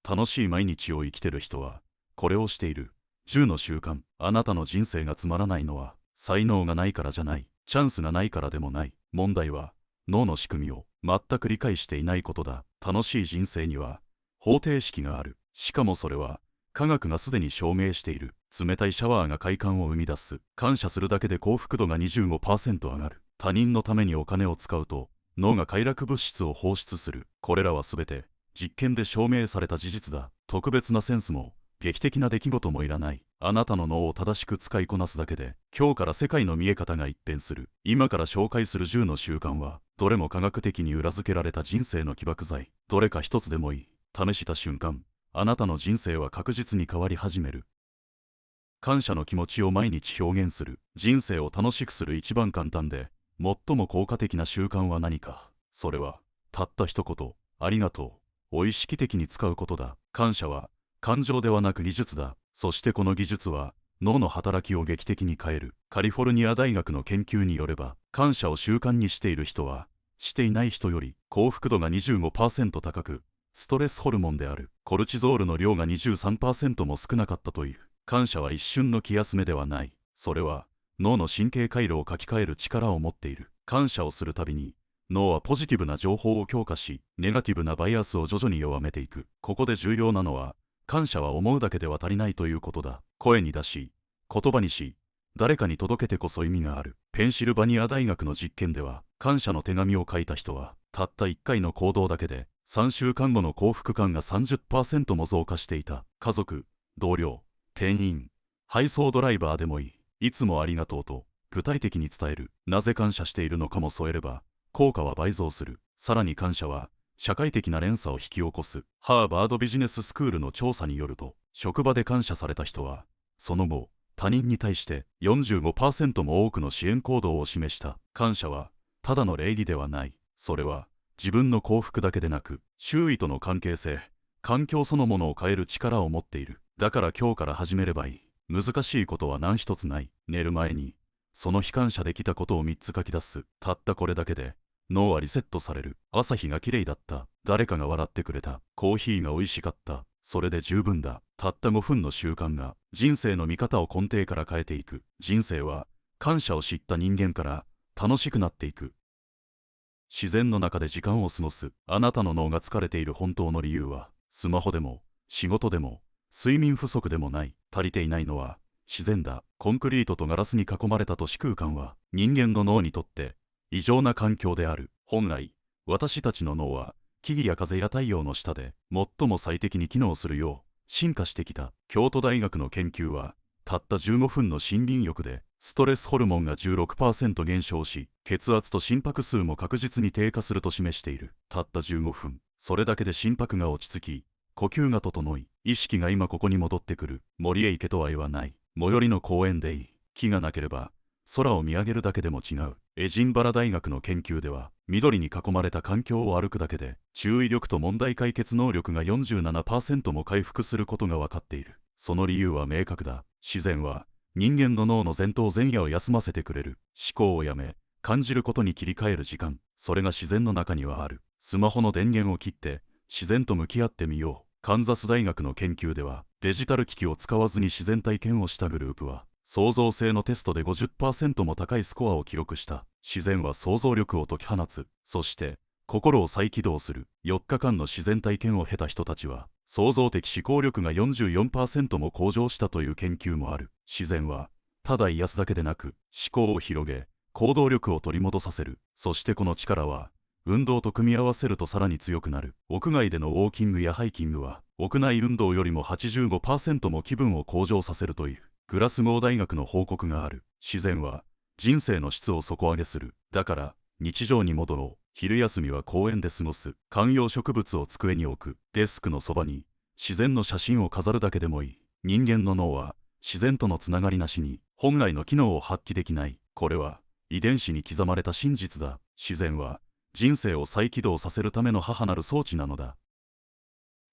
楽しい毎日を生きてる人はこれをしている。10の習慣。あなたの人生がつまらないのは才能がないからじゃない。チャンスがないからでもない。問題は脳の仕組みを全く理解していないことだ。楽しい人生には方程式がある。しかもそれは科学がすでに証明している。冷たいシャワーが快感を生み出す。感謝するだけで幸福度が 25% 上がる。他人のためにお金を使うと脳が快楽物質を放出する。これらはすべて実験で証明された事実だ。特別なセンスも劇的な出来事もいらない。あなたの脳を正しく使いこなすだけで今日から世界の見え方が一変する。今から紹介する10の習慣はどれも科学的に裏付けられた人生の起爆剤。どれか一つでもいい。試した瞬間あなたの人生は確実に変わり始める。感謝の気持ちを毎日表現する。人生を楽しくする一番簡単で最も効果的な習慣は何か。それはたった一言、ありがとうを意識的に使うことだ。感謝は感情ではなく技術だ。そしてこの技術は脳の働きを劇的に変える。カリフォルニア大学の研究によれば、感謝を習慣にしている人はしていない人より幸福度が 25% 高く、ストレスホルモンであるコルチゾールの量が 23% も少なかったという。感謝は一瞬の気休めではない。それは脳の神経回路を書き換える力を持っている。感謝をするたびに脳はポジティブな情報を強化し、ネガティブなバイアスを徐々に弱めていく。ここで重要なのは、感謝は思うだけでは足りないということだ。声に出し、言葉にし、誰かに届けてこそ意味がある。ペンシルバニア大学の実験では、感謝の手紙を書いた人は、たった1回の行動だけで、3週間後の幸福感が 30% も増加していた。家族、同僚、店員、配送ドライバーでもいい。いつもありがとうと、具体的に伝える。なぜ感謝しているのかも添えれば、効果は倍増する。さらに感謝は、社会的な連鎖を引き起こす。ハーバードビジネススクールの調査によると、職場で感謝された人は、その後、他人に対して 45% も多くの支援行動を示した。感謝は、ただの礼儀ではない。それは、自分の幸福だけでなく、周囲との関係性、環境そのものを変える力を持っている。だから今日から始めればいい。難しいことは何一つない。寝る前に、その日感謝できたことを3つ書き出す。たったこれだけで、脳はリセットされる。朝日が綺麗だった。誰かが笑ってくれた。コーヒーが美味しかった。それで十分だ。たった5分の習慣が人生の見方を根底から変えていく。人生は感謝を知った人間から楽しくなっていく。自然の中で時間を過ごす。あなたの脳が疲れている本当の理由は、スマホでも仕事でも睡眠不足でもない。足りていないのは自然だ。コンクリートとガラスに囲まれた都市空間は人間の脳にとって異常な環境である。本来、私たちの脳は木々や風や太陽の下で最も最適に機能するよう進化してきた。京都大学の研究は、たった15分の森林浴でストレスホルモンが 16% 減少し、血圧と心拍数も確実に低下すると示している。たった15分。それだけで心拍が落ち着き、呼吸が整い、意識が今ここに戻ってくる。森へ行けとは言わない。最寄りの公園でいい。木がなければ、空を見上げるだけでも違う。エジンバラ大学の研究では、緑に囲まれた環境を歩くだけで、注意力と問題解決能力が 47% も回復することが分かっている。その理由は明確だ。自然は、人間の脳の前頭前野を休ませてくれる。思考をやめ、感じることに切り替える時間。それが自然の中にはある。スマホの電源を切って、自然と向き合ってみよう。カンザス大学の研究では、デジタル機器を使わずに自然体験をしたグループは、創造性のテストで 50% も高いスコアを記録した。自然は想像力を解き放つ。そして、心を再起動する。4日間の自然体験を経た人たちは、創造的思考力が 44% も向上したという研究もある。自然は、ただ癒すだけでなく、思考を広げ、行動力を取り戻させる。そしてこの力は、運動と組み合わせるとさらに強くなる。屋外でのウォーキングやハイキングは、屋内運動よりも 85% も気分を向上させるという。グラスゴー大学の報告がある。自然は人生の質を底上げする。だから日常に戻ろう。昼休みは公園で過ごす。観葉植物を机に置く。デスクのそばに自然の写真を飾るだけでもいい。人間の脳は自然とのつながりなしに本来の機能を発揮できない。これは遺伝子に刻まれた真実だ。自然は人生を再起動させるための母なる装置なのだ。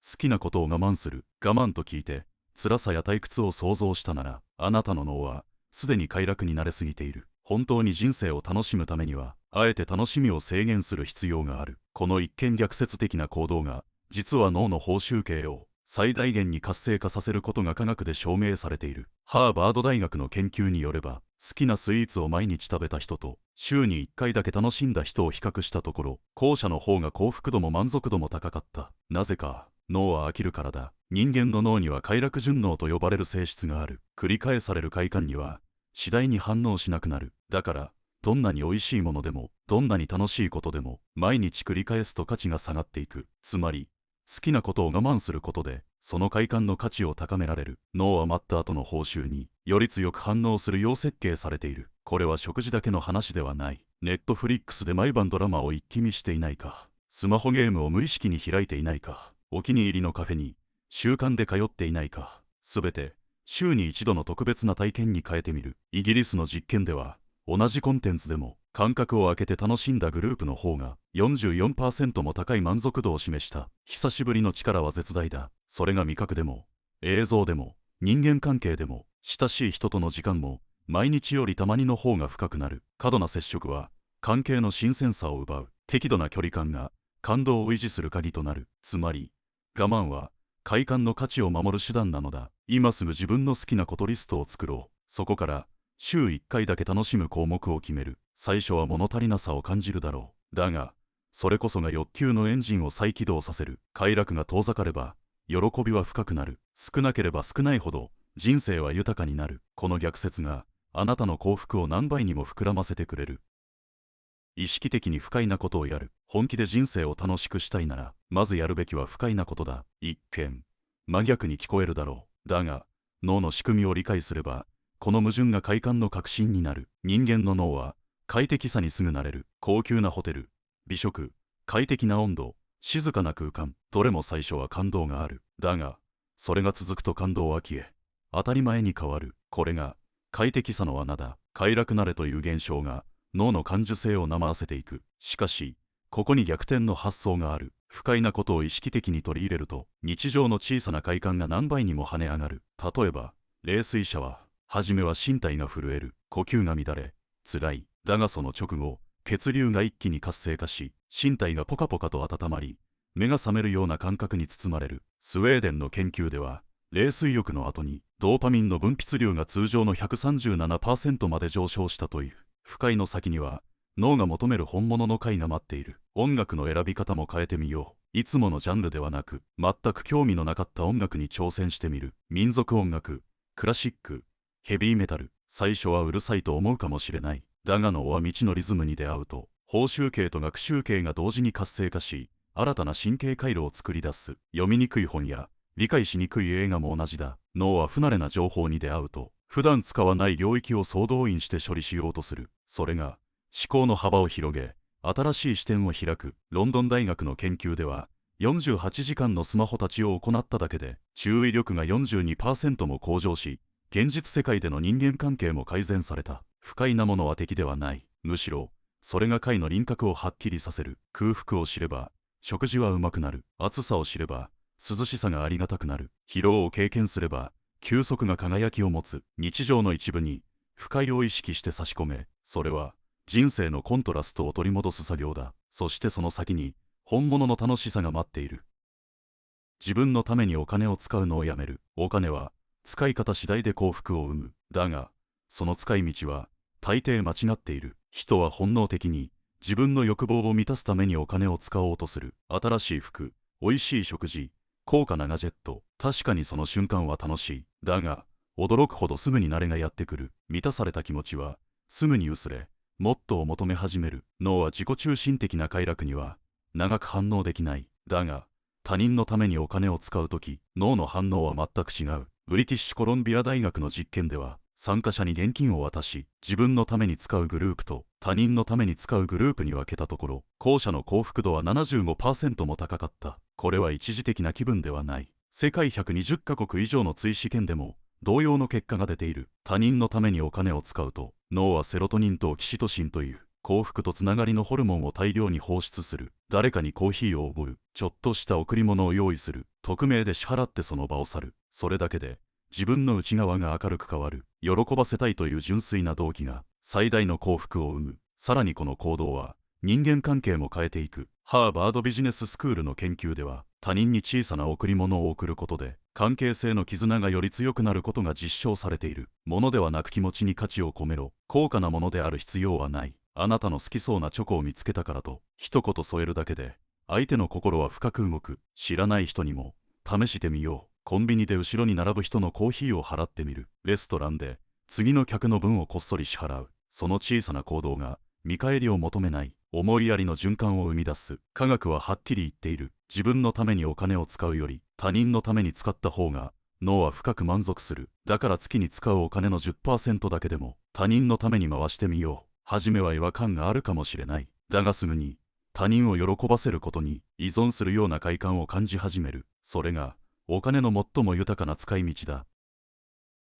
好きなことを我慢する。我慢と聞いて辛さや退屈を想像したなら、あなたの脳はすでに快楽に慣れすぎている。本当に人生を楽しむためには、あえて楽しみを制限する必要がある。この一見逆説的な行動が、実は脳の報酬系を最大限に活性化させることが科学で証明されている。ハーバード大学の研究によれば、好きなスイーツを毎日食べた人と週に1回だけ楽しんだ人を比較したところ、後者の方が幸福度も満足度も高かった。なぜか、脳は飽きるからだ。人間の脳には快楽順応と呼ばれる性質がある。繰り返される快感には次第に反応しなくなる。だからどんなに美味しいものでも、どんなに楽しいことでも、毎日繰り返すと価値が下がっていく。つまり好きなことを我慢することで、その快感の価値を高められる。脳は待った後の報酬により強く反応するよう設計されている。これは食事だけの話ではない。ネットフリックスで毎晩ドラマを一気見していないか、スマホゲームを無意識に開いていないか、お気に入りのカフェに習慣で通っていないか、すべて週に一度の特別な体験に変えてみる。イギリスの実験では、同じコンテンツでも間隔を空けて楽しんだグループの方が 44% も高い満足度を示した。久しぶりの力は絶大だ。それが味覚でも映像でも人間関係でも、親しい人との時間も毎日よりたまにの方が深くなる。過度な接触は関係の新鮮さを奪う。適度な距離感が感動を維持する鍵となる。つまり我慢は快感の価値を守る手段なのだ。今すぐ自分の好きなことリストを作ろう。そこから週1回だけ楽しむ項目を決める。最初は物足りなさを感じるだろう。だがそれこそが欲求のエンジンを再起動させる。快楽が遠ざかれば喜びは深くなる。少なければ少ないほど人生は豊かになる。この逆説があなたの幸福を何倍にも膨らませてくれる。意識的に不快なことをやる。本気で人生を楽しくしたいなら、まずやるべきは不快なことだ。一見真逆に聞こえるだろう。だが脳の仕組みを理解すれば、この矛盾が快感の核心になる。人間の脳は快適さにすぐなれる。高級なホテル、美食、快適な温度、静かな空間、どれも最初は感動がある。だがそれが続くと感動は消え、当たり前に変わる。これが快適さの罠だ。快楽慣れという現象が脳の感受性を怠らせていく。しかしここに逆転の発想がある。不快なことを意識的に取り入れると、日常の小さな快感が何倍にも跳ね上がる。例えば冷水シャワー。初めは身体が震える。呼吸が乱れ辛い。だがその直後、血流が一気に活性化し、身体がポカポカと温まり、目が覚めるような感覚に包まれる。スウェーデンの研究では、冷水浴の後にドーパミンの分泌量が通常の 137% まで上昇したという。不快の先には脳が求める本物の快が待っている。音楽の選び方も変えてみよう。いつものジャンルではなく、全く興味のなかった音楽に挑戦してみる。民族音楽、クラシック、ヘビーメタル。最初はうるさいと思うかもしれない。だが脳は未知のリズムに出会うと、報酬系と学習系が同時に活性化し、新たな神経回路を作り出す。読みにくい本や理解しにくい映画も同じだ。脳は不慣れな情報に出会うと、普段使わない領域を総動員して処理しようとする。それが思考の幅を広げ、新しい視点を開く。ロンドン大学の研究では、48時間のスマホ立ちを行っただけで注意力が 42% も向上し、現実世界での人間関係も改善された。不快なものは敵ではない。むしろそれが快の輪郭をはっきりさせる。空腹を知れば食事はうまくなる。暑さを知れば涼しさがありがたくなる。疲労を経験すれば休息が輝きを持つ。日常の一部に不快を意識して差し込め、それは人生のコントラストを取り戻す作業だ。そしてその先に本物の楽しさが待っている。自分のためにお金を使うのをやめる。お金は使い方次第で幸福を生む。だがその使い道は大抵間違っている。人は本能的に自分の欲望を満たすためにお金を使おうとする。新しい服、おいしい食事、高価なガジェット。確かにその瞬間は楽しい。だが驚くほどすぐに慣れがやってくる。満たされた気持ちはすぐに薄れ、もっとを求め始める。脳は自己中心的な快楽には長く反応できない。だが他人のためにお金を使うとき、脳の反応は全く違う。ブリティッシュコロンビア大学の実験では、参加者に現金を渡し、自分のために使うグループと他人のために使うグループに分けたところ、後者の幸福度は 75% も高かった。これは一時的な気分ではない。世界120カ国以上の追試験でも同様の結果が出ている。他人のためにお金を使うと、脳はセロトニンとオキシトシンという幸福とつながりのホルモンを大量に放出する。誰かにコーヒーをおごる。ちょっとした贈り物を用意する。匿名で支払ってその場を去る。それだけで自分の内側が明るく変わる。喜ばせたいという純粋な動機が最大の幸福を生む。さらにこの行動は人間関係も変えていく。ハーバードビジネススクールの研究では、他人に小さな贈り物を贈ることで、関係性の絆がより強くなることが実証されている。ものではなく気持ちに価値を込めろ。高価なものである必要はない。あなたの好きそうなチョコを見つけたからと、一言添えるだけで、相手の心は深く動く。知らない人にも、試してみよう。コンビニで後ろに並ぶ人のコーヒーを払ってみる。レストランで、次の客の分をこっそり支払う。その小さな行動が、見返りを求めない、思いやりの循環を生み出す。科学ははっきり言っている。自分のためにお金を使うより、他人のために使った方が、脳は深く満足する。だから月に使うお金の 10% だけでも、他人のために回してみよう。初めは違和感があるかもしれない。だがすぐに、他人を喜ばせることに依存するような快感を感じ始める。それが、お金の最も豊かな使い道だ。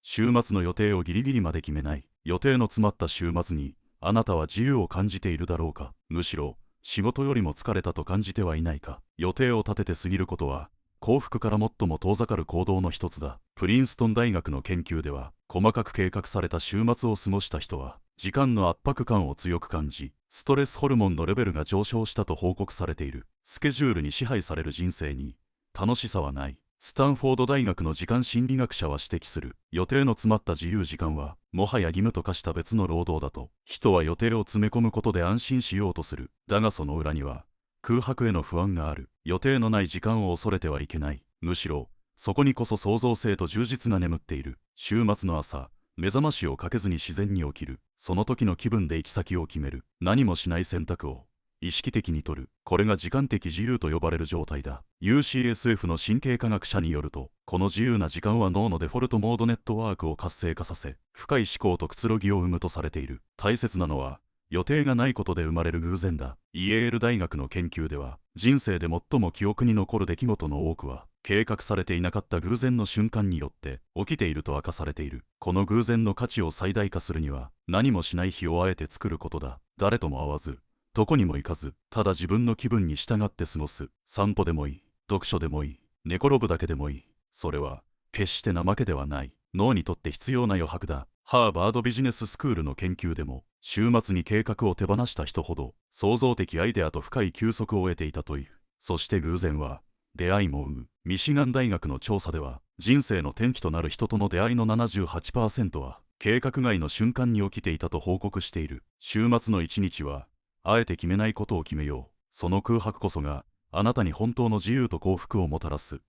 週末の予定をギリギリまで決めない。予定の詰まった週末に、あなたは自由を感じているだろうか。むしろ、仕事よりも疲れたと感じてはいないか。予定を立てて過ぎることは、幸福から最も遠ざかる行動の一つだ。プリンストン大学の研究では、細かく計画された週末を過ごした人は、時間の圧迫感を強く感じ、ストレスホルモンのレベルが上昇したと報告されている。スケジュールに支配される人生に、楽しさはない。スタンフォード大学の時間心理学者は指摘する。予定の詰まった自由時間は、もはや義務と化した別の労働だと。人は予定を詰め込むことで安心しようとする。だがその裏には、空白への不安がある。予定のない時間を恐れてはいけない。むしろ、そこにこそ創造性と充実が眠っている。週末の朝、目覚ましをかけずに自然に起きる。その時の気分で行き先を決める。何もしない選択を意識的に取る。これが時間的自由と呼ばれる状態だ。UCSF の神経科学者によると、この自由な時間は脳のデフォルトモードネットワークを活性化させ、深い思考とくつろぎを生むとされている。大切なのは、予定がないことで生まれる偶然だ。イェール大学の研究では、人生で最も記憶に残る出来事の多くは、計画されていなかった偶然の瞬間によって起きていると明かされている。この偶然の価値を最大化するには、何もしない日をあえて作ることだ。誰とも会わず、どこにも行かず、ただ自分の気分に従って過ごす。散歩でもいい、読書でもいい、寝転ぶだけでもいい。それは、決して怠けではない。脳にとって必要な余白だ。ハーバードビジネススクールの研究でも、週末に計画を手放した人ほど、創造的アイデアと深い休息を得ていたという。そして偶然は、出会いも生む。ミシガン大学の調査では、人生の転機となる人との出会いの 78% は、計画外の瞬間に起きていたと報告している。週末の一日は、あえて決めないことを決めよう。その空白こそが、あなたに本当の自由と幸福をもたらす。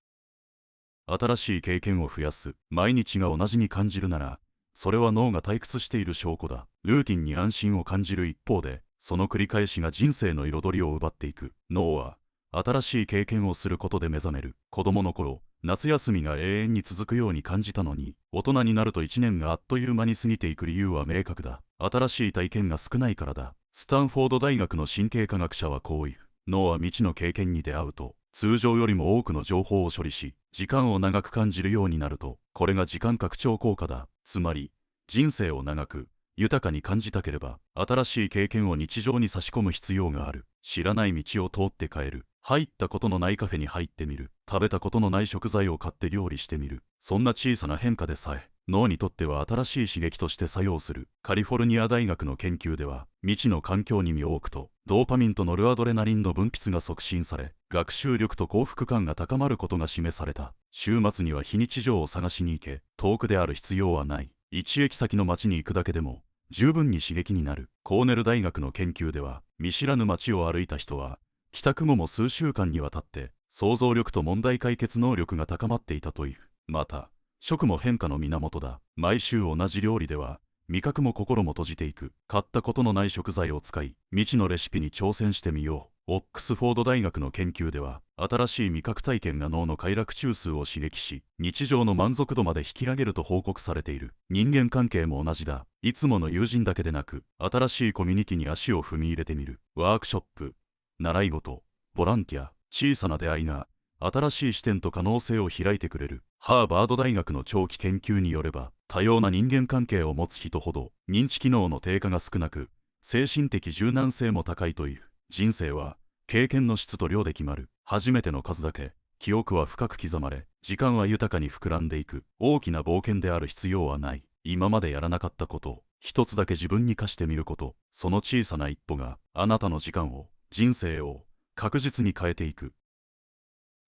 新しい経験を増やす。毎日が同じに感じるなら、それは脳が退屈している証拠だ。ルーティンに安心を感じる一方で、その繰り返しが人生の彩りを奪っていく。脳は、新しい経験をすることで目覚める。子供の頃、夏休みが永遠に続くように感じたのに、大人になると1年があっという間に過ぎていく理由は明確だ。新しい体験が少ないからだ。スタンフォード大学の神経科学者はこう言う。脳は未知の経験に出会うと、通常よりも多くの情報を処理し、時間を長く感じるようになると、これが時間拡張効果だ。つまり、人生を長く、豊かに感じたければ、新しい経験を日常に差し込む必要がある。知らない道を通って帰る。入ったことのないカフェに入ってみる。食べたことのない食材を買って料理してみる。そんな小さな変化でさえ、脳にとっては新しい刺激として作用する。カリフォルニア大学の研究では、未知の環境に身を置くと、ドーパミンとノルアドレナリンの分泌が促進され、学習力と幸福感が高まることが示された。週末には非日常を探しに行け。遠くである必要はない。一駅先の街に行くだけでも、十分に刺激になる。コーネル大学の研究では、見知らぬ街を歩いた人は、帰宅後も数週間にわたって、想像力と問題解決能力が高まっていたという。また、食も変化の源だ。毎週同じ料理では、味覚も心も閉じていく。買ったことのない食材を使い、未知のレシピに挑戦してみよう。オックスフォード大学の研究では、新しい味覚体験が脳の快楽中枢を刺激し、日常の満足度まで引き上げると報告されている。人間関係も同じだ。いつもの友人だけでなく、新しいコミュニティに足を踏み入れてみる。ワークショップ、習い事、ボランティア、小さな出会いが、新しい視点と可能性を開いてくれる。ハーバード大学の長期研究によれば、多様な人間関係を持つ人ほど、認知機能の低下が少なく、精神的柔軟性も高いという。人生は、経験の質と量で決まる。初めての数だけ、記憶は深く刻まれ、時間は豊かに膨らんでいく。大きな冒険である必要はない。今までやらなかったことを、一つだけ自分に課してみること。その小さな一歩が、あなたの時間を、人生を、確実に変えていく。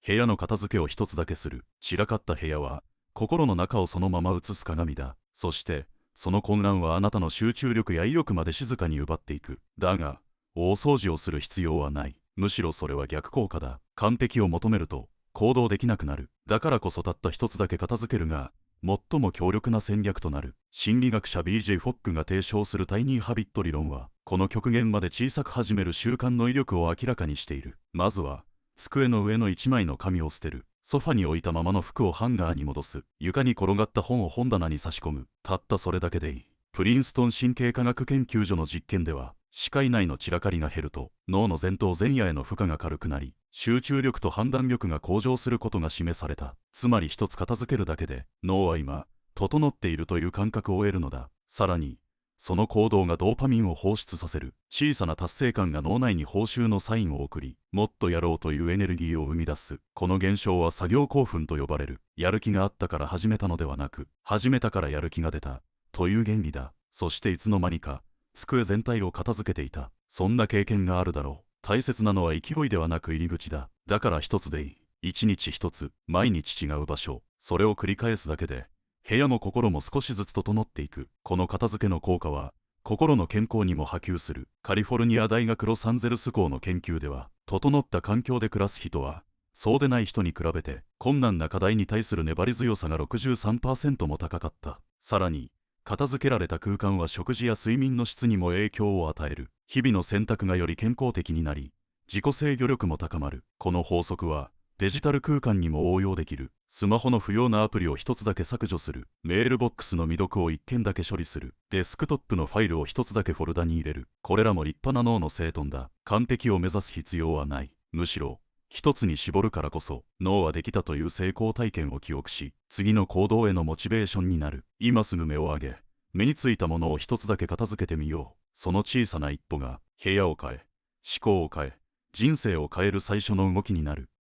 部屋の片付けを一つだけする。散らかった部屋は、心の中をそのまま映す鏡だ。そして、その混乱はあなたの集中力や意欲まで静かに奪っていく。だが、大掃除をする必要はない。むしろそれは逆効果だ。完璧を求めると、行動できなくなる。だからこそたった一つだけ片付けるが、最も強力な戦略となる。心理学者 BJ フォックが提唱するタイニーハビット理論は、この極限まで小さく始める習慣の威力を明らかにしている。まずは、机の上の一枚の紙を捨てる。ソファに置いたままの服をハンガーに戻す。床に転がった本を本棚に差し込む。たったそれだけでいい。プリンストン神経科学研究所の実験では、視界内の散らかりが減ると、脳の前頭前野への負荷が軽くなり、集中力と判断力が向上することが示された。つまり一つ片付けるだけで、脳は今、整っているという感覚を得るのだ。さらに、その行動がドーパミンを放出させる。小さな達成感が脳内に報酬のサインを送り、もっとやろうというエネルギーを生み出す。この現象は作業興奮と呼ばれる。やる気があったから始めたのではなく、始めたからやる気が出た。という原理だ。そしていつの間にか、机全体を片付けていた。そんな経験があるだろう。大切なのは勢いではなく入り口だ。だから一つでいい。一日一つ、毎日違う場所。それを繰り返すだけで、部屋も心も少しずつ整っていく。この片付けの効果は、心の健康にも波及する。カリフォルニア大学ロサンゼルス校の研究では、整った環境で暮らす人は、そうでない人に比べて、困難な課題に対する粘り強さが 63% も高かった。さらに、片付けられた空間は食事や睡眠の質にも影響を与える。日々の選択がより健康的になり、自己制御力も高まる。この法則は、デジタル空間にも応用できる。スマホの不要なアプリを一つだけ削除する。メールボックスの未読を一件だけ処理する。デスクトップのファイルを一つだけフォルダに入れる。これらも立派な脳の整頓だ。完璧を目指す必要はない。むしろ、一つに絞るからこそ、脳はできたという成功体験を記憶し、次の行動へのモチベーションになる。今すぐ目を上げ、目についたものを一つだけ片付けてみよう。その小さな一歩が、部屋を変え、思考を変え、人生を変える最初の動きになる。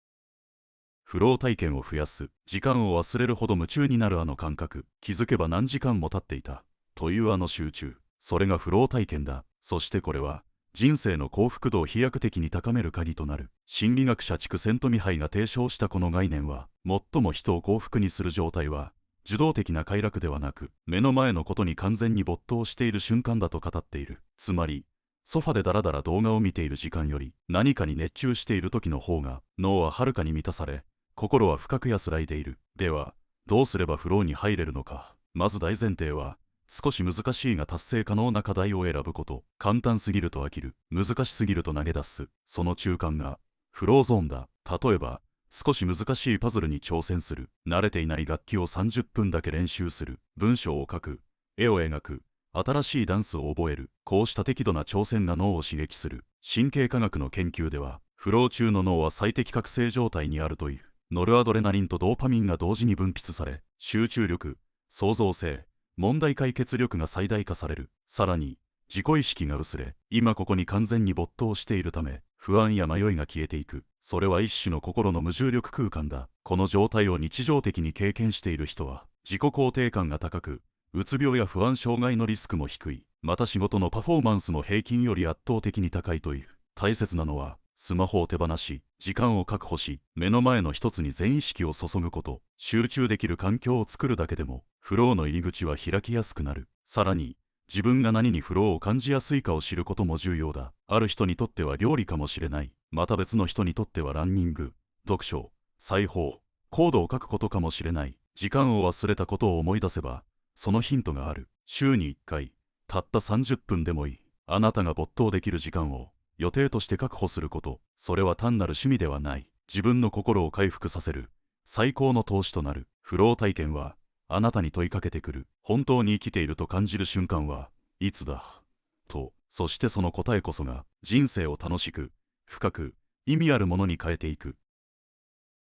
フロー体験を増やす。時間を忘れるほど夢中になるあの感覚。気づけば何時間も経っていた。というあの集中。それがフロー体験だ。そしてこれは、人生の幸福度を飛躍的に高める鍵となる。心理学者チクセントミハイが提唱したこの概念は、最も人を幸福にする状態は、受動的な快楽ではなく、目の前のことに完全に没頭している瞬間だと語っている。つまり、ソファでダラダラ動画を見ている時間より、何かに熱中している時の方が、脳ははるかに満たされ、心は深く安らいでいる。では、どうすればフローに入れるのか。まず大前提は、少し難しいが達成可能な課題を選ぶこと。簡単すぎると飽きる。難しすぎると投げ出す。その中間が、フローゾーンだ。例えば、少し難しいパズルに挑戦する。慣れていない楽器を30分だけ練習する。文章を書く。絵を描く。新しいダンスを覚える。こうした適度な挑戦が脳を刺激する。神経科学の研究では、フロー中の脳は最適覚醒状態にあるという。ノルアドレナリンとドーパミンが同時に分泌され、集中力、創造性、問題解決力が最大化される。さらに、自己意識が薄れ、今ここに完全に没頭しているため、不安や迷いが消えていく。それは一種の心の無重力空間だ。この状態を日常的に経験している人は、自己肯定感が高く、うつ病や不安障害のリスクも低い。また仕事のパフォーマンスも平均より圧倒的に高いという。大切なのは、スマホを手放し、時間を確保し、目の前の一つに全意識を注ぐこと。集中できる環境を作るだけでも、フローの入り口は開きやすくなる。さらに、自分が何にフローを感じやすいかを知ることも重要だ。ある人にとっては料理かもしれない。また別の人にとってはランニング、読書、裁縫、コードを書くことかもしれない。時間を忘れたことを思い出せば、そのヒントがある。週に1回、たった30分でもいい。あなたが没頭できる時間を、予定として確保すること。それは単なる趣味ではない。自分の心を回復させる最高の投資となる。フロー体験はあなたに問いかけてくる。本当に生きていると感じる瞬間はいつだと。そしてその答えこそが人生を楽しく、深く、意味あるものに変えていく。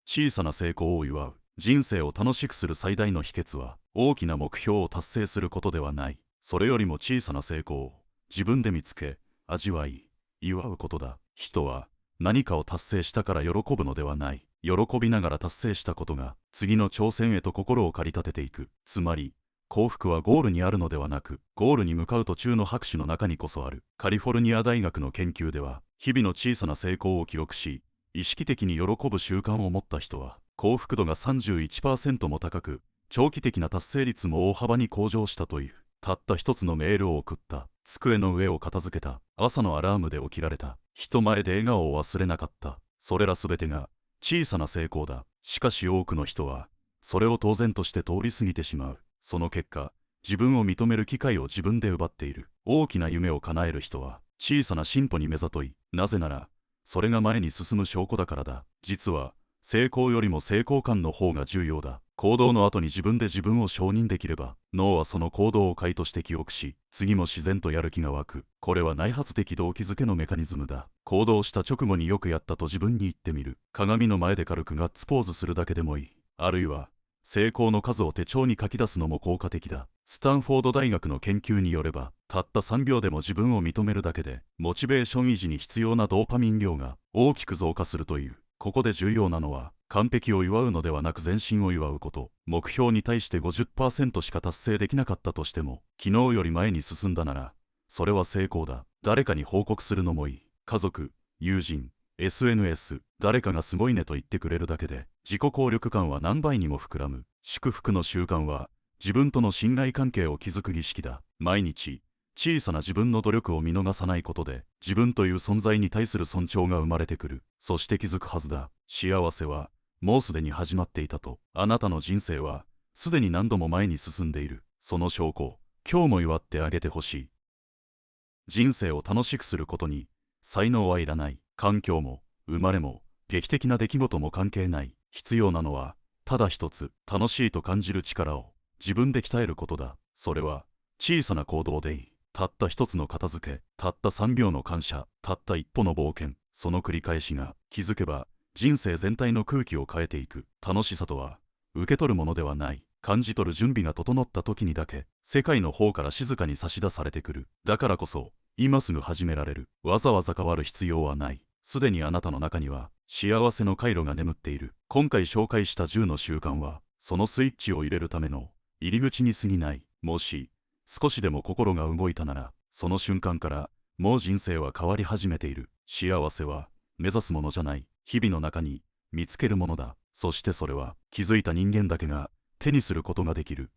小さな成功を祝う。人生を楽しくする最大の秘訣は大きな目標を達成することではない。それよりも小さな成功を自分で見つけ、味わい、祝うことだ。人は何かを達成したから喜ぶのではない。喜びながら達成したことが次の挑戦へと心を駆り立てていく。つまり幸福はゴールにあるのではなく、ゴールに向かう途中の拍手の中にこそある。カリフォルニア大学の研究では日々の小さな成功を記録し、意識的に喜ぶ習慣を持った人は幸福度が 31% も高く、長期的な達成率も大幅に向上したという。たった一つのメールを送った。机の上を片付けた。朝のアラームで起きられた。人前で笑顔を忘れなかった。それらすべてが小さな成功だ。しかし多くの人はそれを当然として通り過ぎてしまう。その結果、自分を認める機会を自分で奪っている。大きな夢を叶える人は小さな進歩に目ざとい。なぜならそれが前に進む証拠だからだ。実は成功よりも成功感の方が重要だ。行動の後に自分で自分を承認できれば、脳はその行動を回として記憶し、次も自然とやる気が湧く。これは内発的動機づけのメカニズムだ。行動した直後によくやったと自分に言ってみる。鏡の前で軽くガッツポーズするだけでもいい。あるいは成功の数を手帳に書き出すのも効果的だ。スタンフォード大学の研究によれば、たった3秒でも自分を認めるだけで、モチベーション維持に必要なドーパミン量が大きく増加するという。ここで重要なのは、完璧を祝うのではなく前進を祝うこと。目標に対して 50% しか達成できなかったとしても、昨日より前に進んだなら、それは成功だ。誰かに報告するのもいい。家族、友人、SNS、誰かがすごいねと言ってくれるだけで、自己効力感は何倍にも膨らむ。祝福の習慣は、自分との信頼関係を築く儀式だ。毎日、小さな自分の努力を見逃さないことで、自分という存在に対する尊重が生まれてくる。そして気づくはずだ。幸せは、もうすでに始まっていたと。あなたの人生は、すでに何度も前に進んでいる。その証拠、今日も祝ってあげてほしい。人生を楽しくすることに、才能はいらない。環境も、生まれも、劇的な出来事も関係ない。必要なのは、ただ一つ、楽しいと感じる力を、自分で鍛えることだ。それは、小さな行動でいい。たった一つの片付け、たった3秒の感謝、たった一歩の冒険、その繰り返しが、気づけば、人生全体の空気を変えていく。楽しさとは、受け取るものではない。感じ取る準備が整った時にだけ、世界の方から静かに差し出されてくる。だからこそ、今すぐ始められる。わざわざ変わる必要はない。すでにあなたの中には、幸せの回路が眠っている。今回紹介した10の習慣は、そのスイッチを入れるための、入り口に過ぎない。もし、少しでも心が動いたなら、その瞬間から、もう人生は変わり始めている。幸せは、目指すものじゃない。日々の中に、見つけるものだ。そしてそれは、気づいた人間だけが、手にすることができる。